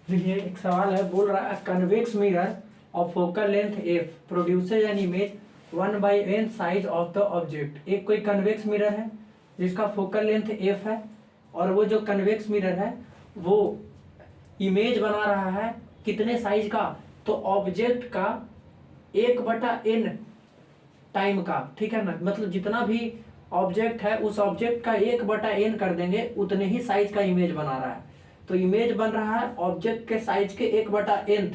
देखिए एक सवाल है, बोल रहा है convex mirror of focal length F produces an image 1/n size of the object. एक कोई कन्वेक्स मिरर है जिसका फोकल लेंथ एफ है और वो जो कन्वेक्स मिरर है वो इमेज बना रहा है कितने साइज का, तो ऑब्जेक्ट का 1/n टाइम का, ठीक है ना। मतलब जितना भी ऑब्जेक्ट है उस ऑब्जेक्ट का 1/n कर देंगे उतने ही साइज का इमेज बना रहा है। तो इमेज बन रहा है ऑब्जेक्ट के साइज के 1/n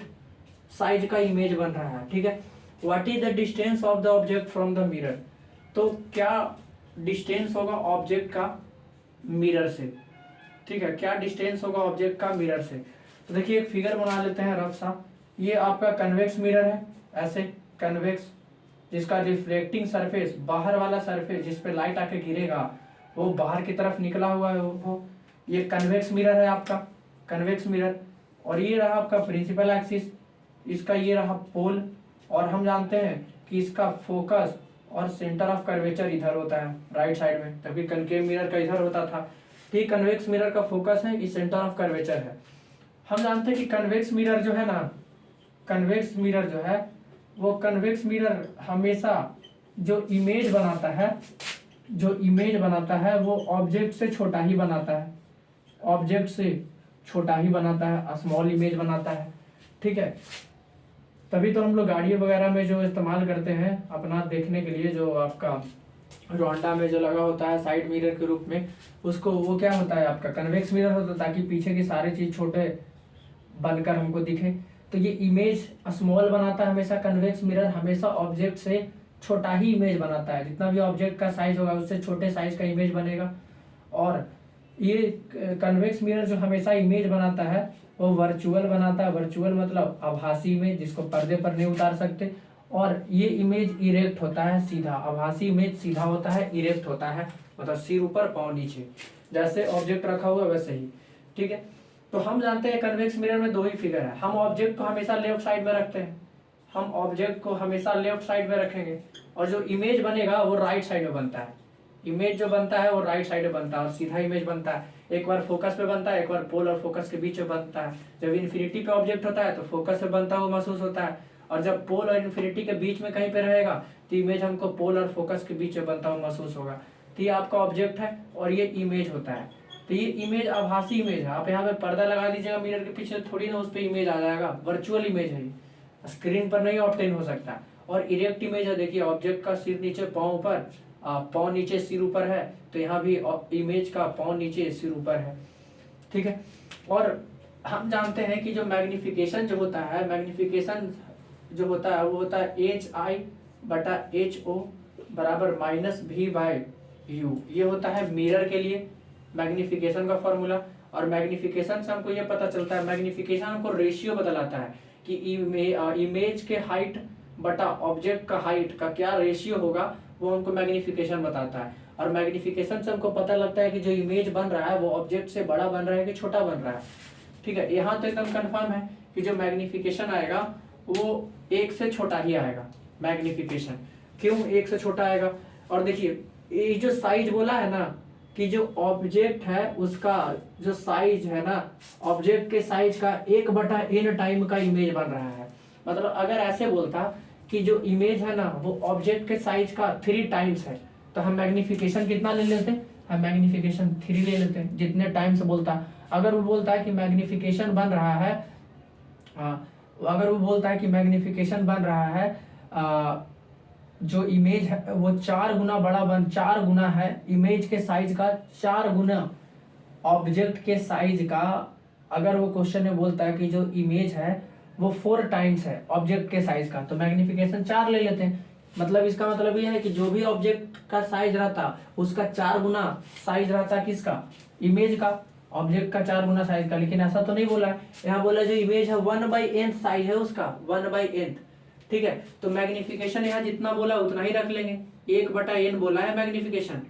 साइज का इमेज बन रहा है, ठीक है। What is the distance of the object from the mirror, तो क्या डिस्टेंस होगा ऑब्जेक्ट का मिरर से, ठीक है, क्या डिस्टेंस होगा ऑब्जेक्ट का मिरर से। तो देखिए एक फिगर बना लेते हैं रफ सा। ये आपका कन्वेक्स मिरर है, ऐसे कन्वेक्स, जिसका रिफ्लेक्टिंग सरफेस, बाहर वाला सरफेस जिस पे लाइट आके गिरेगा वो बाहर की तरफ निकला हुआ है वो, ये कन्वेक्स मिरर है आपका, कन्वेक्स मिरर। और ये रहा आपका प्रिंसिपल एक्सिस, इसका ये रहा पोल, और हम जानते हैं कि इसका फोकस और सेंटर ऑफ कर्वेचर इधर होता है राइट साइड में, तभी कनकेव मिरर का इधर होता था। ठीक, कन्वेक्स मिरर का फोकस है, इस सेंटर ऑफ कर्वेचर है। हम जानते हैं कि कन्वेक्स मिरर जो है ना, कन्वेक्स मिरर जो है वो कन्वेक्स मिरर हमेशा जो इमेज बनाता है, जो इमेज बनाता है वो ऑब्जेक्ट से छोटा ही बनाता है, ऑब्जेक्ट से छोटा ही बनाता है, स्मॉल इमेज बनाता है, ठीक है। तभी तो हम लोग गाड़ियों वगैरह में जो इस्तेमाल करते हैं अपना देखने के लिए, जो आपका रोंडा में जो लगा होता है साइड मिरर के रूप में, उसको वो क्या होता है आपका कन्वेक्स मिरर होता है, ताकि पीछे की सारी चीज छोटे बनकर हमको दिखे। तो ये इमेज स्मॉल बनाता है हमेशा, कन्वेक्स मिरर हमेशा ऑब्जेक्ट से छोटा ही इमेज बनाता है, जितना भी ऑब्जेक्ट का साइज होगा उससे छोटे साइज का इमेज बनेगा। और ये कन्वेक्स मिरर जो हमेशा इमेज बनाता है वो वर्चुअल बनाता है, वर्चुअल मतलब आभासी इमेज, जिसको पर्दे पर नहीं उतार सकते। और ये इमेज इरेक्ट होता है सीधा, आभासी इमेज सीधा होता है, इरेक्ट होता है, मतलब सिर ऊपर पाँव नीचे, जैसे ऑब्जेक्ट रखा हुआ वैसे ही, ठीक है। तो हम जानते हैं कन्वेक्स मिरर में दो ही फिगर है, हम ऑब्जेक्ट को हमेशा लेफ्ट साइड में रखते हैं, हम ऑब्जेक्ट को हमेशा लेफ्ट साइड में रखेंगे, और जो इमेज बनेगा वो राइट साइड में बनता है, इमेज जो बनता है वो राइट साइड में बनता है और सीधा इमेज बनता है। एक बार फोकस पे बनता है, एक बार पोल और फोकस के बीच में बनता है। जब इन्फिनिटी पे ऑब्जेक्ट होता है तो फोकस पे बनता हुआ महसूस होता है, और जब पोल और इन्फिनिटी के बीच में कहीं पे रहेगा तो इमेज हमको पोल और फोकस के बीच में बनता हुआ महसूस होगा। तो ये आपका ऑब्जेक्ट है और ये इमेज होता है। तो ये इमेज आभासी इमेज है, आप यहाँ पे पर्दा लगा दीजिएगा मिरर के पीछे, थोड़ी ना उस पर इमेज आ जाएगा, वर्चुअल इमेज है, स्क्रीन पर नहीं ऑब्टेन हो सकता। और इरेक्ट इमेज है, देखिए ऑब्जेक्ट का सिर नीचे पाँव ऊपर, पाँव नीचे सिर ऊपर है, तो यहाँ भी इमेज का पाँव नीचे सिर ऊपर है, ठीक है। और हम जानते हैं कि जो मैग्निफिकेशन जो होता है, मैग्निफिकेशन जो होता है वो होता है HI/HO बराबर -V/U, ये होता है मिरर के लिए मैग्निफिकेशन का फॉर्मूला। और मैग्निफिकेशन से हमको ये पता चलता है, मैग्निफिकेशन हमको रेशियो बतलाता है कि इमेज के हाइट बटा ऑब्जेक्ट का हाइट का क्या रेशियो होगा, वो हमको मैग्निफिकेशन बताता है। और मैग्निफिकेशन से हमको पता लगता है कि जो इमेज बन रहा है वो ऑब्जेक्ट से बड़ा बन रहा है कि छोटा बन रहा है, ठीक है। यहाँ तो एकदम कंफर्म है कि जो मैग्निफिकेशन आएगा वो 1 से छोटा ही आएगा मैग्निफिकेशन। क्यों 1 से छोटा आएगा? और देखिए ये जो साइज बोला है ना, कि जो ऑब्जेक्ट है उसका जो साइज है ना, ऑब्जेक्ट के साइज का 1/n टाइम का इमेज बन रहा है। मतलब अगर ऐसे बोलता कि जो इमेज है ना वो ऑब्जेक्ट के साइज का 3 टाइम्स है, तो हम मैग्निफिकेशन कितना ले लेते हैं, हम मैग्निफिकेशन 3 ले लेते हैं, जितने टाइम्स बोलता। अगर वो बोलता है कि मैग्निफिकेशन बन रहा है, अगर वो बोलता है कि मैग्निफिकेशन बन रहा है जो इमेज है वो 4 गुना बड़ा 4 गुना है इमेज के साइज का, 4 गुना ऑब्जेक्ट के साइज का। अगर वो क्वेश्चन में बोलता है कि जो इमेज है वो 4 टाइम्स है ऑब्जेक्ट के साइज का, तो मैग्निफिकेशन 4 ले लेते हैं। मतलब इसका मतलब ये है कि जो भी ऑब्जेक्ट का साइज रहता उसका 4 गुना साइज रहता किसका, इमेज का, ऑब्जेक्ट का 4 गुना साइज का। लेकिन ऐसा तो नहीं बोला है, यहाँ बोला जो इमेज है 1/n साइज है उसका, 1/n, ठीक है। तो मैग्निफिकेशन यहाँ जितना बोला उतना ही रख लेंगे, 1/n बोला है मैग्निफिकेशन,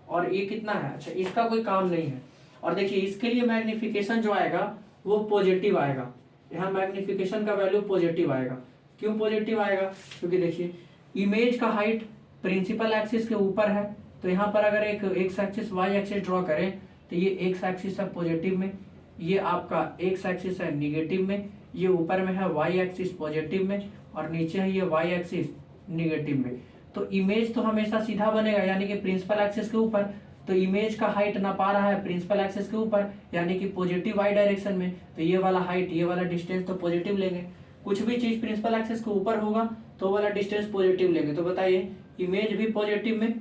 और ये कितना है, अच्छा इसका कोई काम नहीं है। और देखिए इसके लिए मैग्निफिकेशन जो आएगा वो पॉजिटिव आएगा, यहाँ मैग्निफिकेशन का वैल्यू पॉजिटिव आएगा। क्यों पॉजिटिव आएगा? क्योंकि देखिए इमेज का हाइट प्रिंसिपल एक्सिस के ऊपर है, तो यहाँ पर अगर एक एक्सिस वाई एक्सिस ड्रॉ करें तो ये एक्स एक्सिस है पॉजिटिव में, ये आपका एक्स एक्सिस है निगेटिव में, ये ऊपर में है वाई एक्सिस पॉजिटिव में, और नीचे है ये वाई एक्सिस निगेटिव में। तो इमेज तो हमेशा सीधा बनेगा यानी कि प्रिंसिपल एक्सिस के ऊपर, तो इमेज का हाइट ना पा रहा है प्रिंसिपल एक्सिस के ऊपर यानी कि पॉजिटिव वाई डायरेक्शन में, तो ये वाला हाइट ये वाला डिस्टेंस तो पॉजिटिव लेंगे। कुछ भी चीज प्रिंसिपल एक्सिस के ऊपर होगा तो वाला डिस्टेंस पॉजिटिव लेंगे। तो बताइए इमेज भी पॉजिटिव में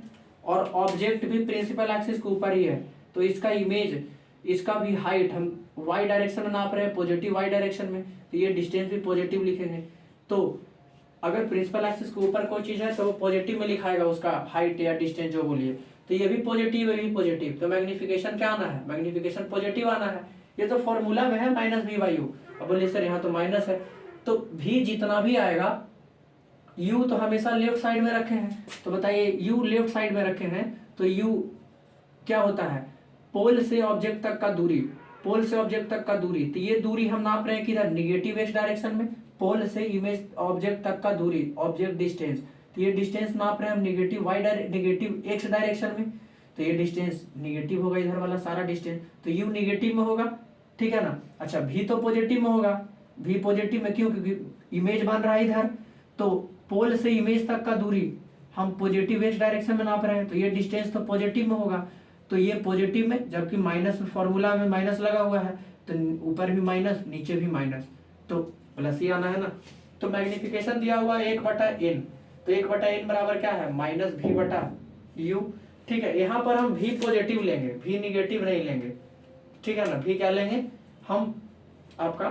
और ऑब्जेक्ट भी प्रिंसिपल एक्सिस के ऊपर ही है, तो इसका इमेज इसका भी हाइट हम वाई डायरेक्शन में नाप रहे हैं, पॉजिटिव वाई डायरेक्शन में, तो ये डिस्टेंस भी पॉजिटिव लिखेंगे। तो अगर प्रिंसिपल एक्सिस के ऊपर कोई चीज है तो वो पॉजिटिव में लिखाएगा उसका हाइट या डिस्टेंस जो बोलिए, तो ये भी पॉजिटिव ये भी पॉजिटिव, तो मैग्निफिकेशन क्या आना है, मैग्निफिकेशन पॉजिटिव आना है। ये तो फॉर्मूला में है माइनस वी बाई यू। अब बोलिए सर यहाँ तो माइनस है, तो भी जितना भी आएगा u तो हमेशा लेफ्ट साइड में रखे हैं, तो बताइए u लेफ्ट साइड में रखे हैं तो u क्या होता है, पोल से ऑब्जेक्ट तक का दूरी, पोल से ऑब्जेक्ट तक का दूरी, तो ये दूरी हम नाप रहे हैं किधर, निगेटिव एक्स डायरेक्शन में, पोल से इमेज ऑब्जेक्ट तक का दूरी ऑब्जेक्ट डिस्टेंस, तो ये डिस्टेंस नाप रहे हैं हम निगेटिव एक्स डायरेक्शन में, तो ये डिस्टेंस निगेटिव होगा इधर वाला सारा डिस्टेंस, तो u निगेटिव में होगा, ठीक है ना। अच्छा v तो पॉजिटिव में होगा, v पॉजिटिव में क्यों, क्योंकि इमेज बन रहा है इधर, तो पोल से इमेज तक का दूरी हम पॉजिटिव एक्स डायरेक्शन में नाप रहे हैं, तो ये डिस्टेंस तो पॉजिटिव में होगा, तो ये पॉजिटिव में, जबकि माइनस फॉर्मूला में माइनस लगा हुआ है तो ऊपर भी माइनस नीचे भी माइनस, तो प्लस ही आना है ना। तो मैग्निफिकेशन दिया हुआ है 1/n, तो 1/n बराबर क्या है, माइनस v बटा u, ठीक है। यहाँ पर हम v पॉजिटिव लेंगे, v निगेटिव नहीं लेंगे, ठीक है ना। v क्या लेंगे हम, आपका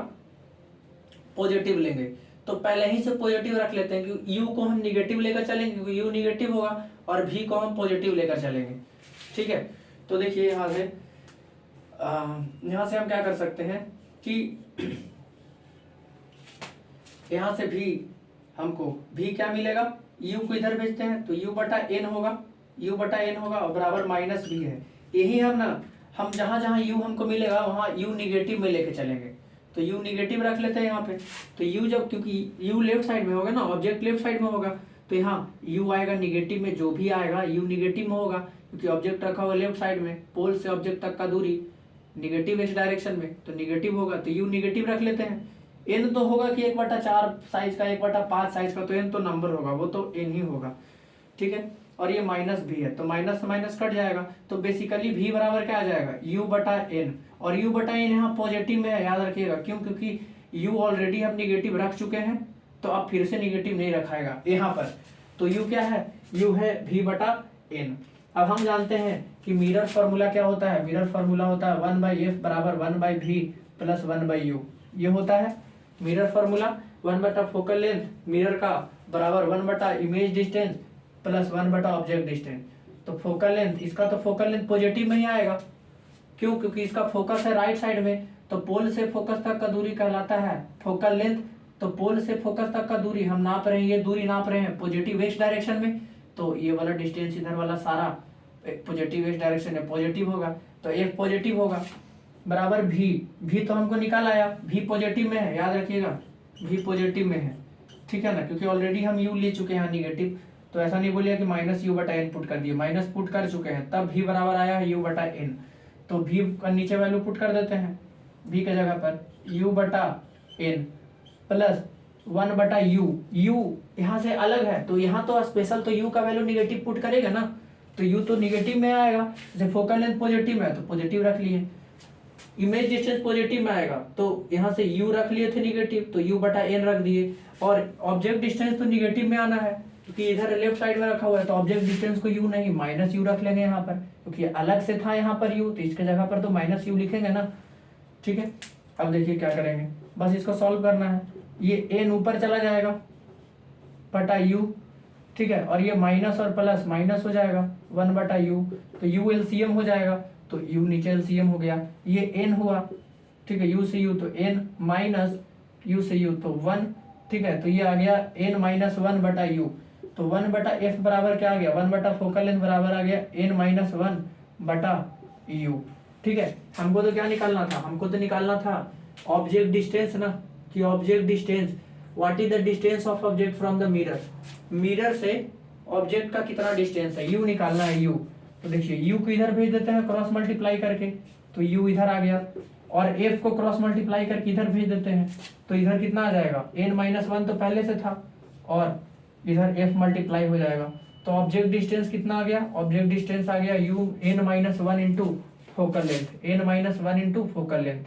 पॉजिटिव लेंगे, तो पहले ही से पॉजिटिव रख लेते हैं क्योंकि u को हम निगेटिव लेकर चलेंगे क्योंकि u निगेटिव होगा, और v को हम पॉजिटिव लेकर चलेंगे, ठीक है। तो देखिए यहाँ से हम क्या कर सकते हैं कि यहाँ से भी हमको v क्या मिलेगा, u को इधर भेजते हैं तो u/n होगा, u/n होगा और बराबर माइनस v है। यही हम जहाँ जहाँ u हमको मिलेगा वहाँ u निगेटिव में लेके चलेंगे, तो u निगेटिव रख लेते हैं यहाँ पे, तो u जब, क्योंकि u लेफ्ट साइड में होगा ना, ऑब्जेक्ट लेफ्ट साइड में होगा, तो यहाँ u आएगा निगेटिव में, जो भी आएगा u निगेटिव में होगा क्योंकि ऑब्जेक्ट रखा हुआ लेफ्ट साइड में, पोल से ऑब्जेक्ट तक का दूरी निगेटिव एक्स डायरेक्शन में, तो निगेटिव होगा, तो u निगेटिव रख लेते हैं। n तो होगा कि 1/4 साइज का 1/5 साइज का, तो n तो नंबर होगा, वो तो n ही होगा, ठीक है। और ये माइनस भी है तो माइनस से माइनस कट जाएगा, तो बेसिकली v बराबर क्या आ जाएगा, u/n, और u/n यहाँ पॉजिटिव में है, याद रखिएगा क्यों, क्योंकि u ऑलरेडी हम निगेटिव रख चुके हैं, तो अब फिर से निगेटिव नहीं रखाएगा यहाँ पर, तो u क्या है, u है v/n। अब हम जानते हैं कि मिरर फार्मूला क्या होता है, मिरर फार्मूला होता है 1/f बराबर 1/v प्लस 1/u, ये होता है mirror formula. 1 focal length mirror का बराबर 1 image distance plus 1 object distance, तो फोकल लेंथ, इसका तो फोकल लेंथ पॉजिटिव में ही आएगा, क्यों, क्योंकि इसका फोकस है राइट साइड में, तो पोल से फोकस तक का दूरी कहलाता है फोकल लेंथ, तो पोल से फोकस तक का दूरी हम नाप रहे हैं, ये दूरी नाप रहे हैं पॉजिटिव एक्स डायरेक्शन में, तो ये वाला डिस्टेंस इधर वाला सारा पॉजिटिव एक्स डायरेक्शन में पॉजिटिव होगा, तो एक पॉजिटिव होगा बराबर v तो हमको निकाल आया, v पॉजिटिव में है, याद रखिएगा v पॉजिटिव में है, ठीक है ना, क्योंकि ऑलरेडी हम u ले चुके हैं निगेटिव, तो ऐसा नहीं बोलिए कि माइनस u/n पुट कर दिए, माइनस पुट कर चुके हैं, तब v बराबर आया है u/n, तो v का नीचे वैल्यू पुट कर देते हैं, v के जगह पर u/n प्लस 1/u, u यहाँ से अलग है तो यहाँ तो स्पेशल, तो u का वैल्यू निगेटिव पुट करेगा ना, तो u तो निगेटिव में आएगा, जैसे फोकल लेंथ पॉजिटिव में है तो पॉजिटिव रख लिए, इमेज डिस्टेंस पॉजिटिव में आएगा तो यहाँ से u रख लिए थे निगेटिव, तो u/n रख दिए, और ऑब्जेक्ट डिस्टेंस तो निगेटिव में आना है क्योंकि इधर लेफ्ट साइड में रखा हुआ है, तो ऑब्जेक्ट डिस्टेंस को u नहीं माइनस u रख लेंगे यहाँ पर, क्योंकि अलग से था यहाँ पर u, तो इसके जगह पर तो माइनस u लिखेंगे ना, ठीक है। अब देखिए क्या करेंगे, बस इसको सॉल्व करना है, ये n ऊपर चला जाएगा बटा u, ठीक है, और ये माइनस और प्लस माइनस हो जाएगा 1/u, तो u एलसीएम हो जाएगा, तो u नीचे एलसीएम हो गया, ये n हुआ, ठीक है, u से u तो n माइनस u से u तो 1, ठीक है, तो ये आ गया n माइनस 1/u, तो 1/f बराबर क्या आ गया, 1 फोकल लेंथ बराबर आ गया n - 1/u, ठीक है। हमको तो क्या निकालना था, हमको तो निकालना था ऑब्जेक्ट डिस्टेंस ना, कि object distance, what is the distance of object from the mirror, mirror से ऑब्जेक्ट का कितना डिस्टेंस है, u निकालना है u, तो देखिए u को इधर भेज देते हैं क्रॉस मल्टीप्लाई करके, तो u इधर आ गया, और एफ को क्रॉस मल्टीप्लाई करके इधर भेज देते हैं, तो इधर कितना आ जाएगा, n-1 तो पहले से था और इधर f मल्टीप्लाई हो जाएगा। तो ऑब्जेक्ट डिस्टेंस कितना आ गया, ऑब्जेक्ट डिस्टेंस आ गया n-1 into focal length, n-1 into focal length.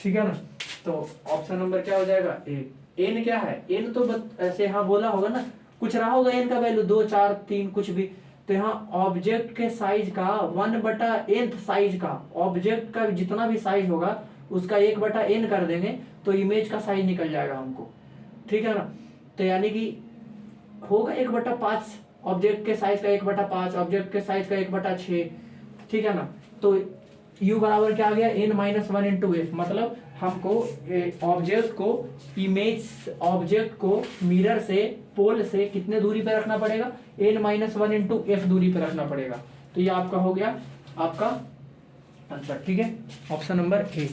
ठीक है ना, तो ऑप्शन नंबर क्या हो जाएगा, ए। n क्या है, n तो ऐसे यहाँ बोला होगा ना, कुछ रहा होगा n का वैल्यू 2, 4, 3 कुछ भी, तो यहाँ ऑब्जेक्ट के साइज का 1/n साइज का, ऑब्जेक्ट का जितना भी साइज होगा उसका 1/n कर देंगे तो इमेज का साइज निकल जाएगा हमको। ठीक है ना, तो यानी कि होगा 1/5, ऑब्जेक्ट के साइज का 1/5, ऑब्जेक्ट के साइज का 1/6। ठीक है ना, तो u बराबर क्या आ गया, n-1 इंटू एफ, मतलब हमको ऑब्जेक्ट को ऑब्जेक्ट को मिरर से, पोल से कितने दूरी पे रखना पड़ेगा, n-1 इंटू एफ दूरी पे रखना पड़ेगा। तो ये आपका हो गया आपका आंसर। ठीक है, ऑप्शन नंबर ए।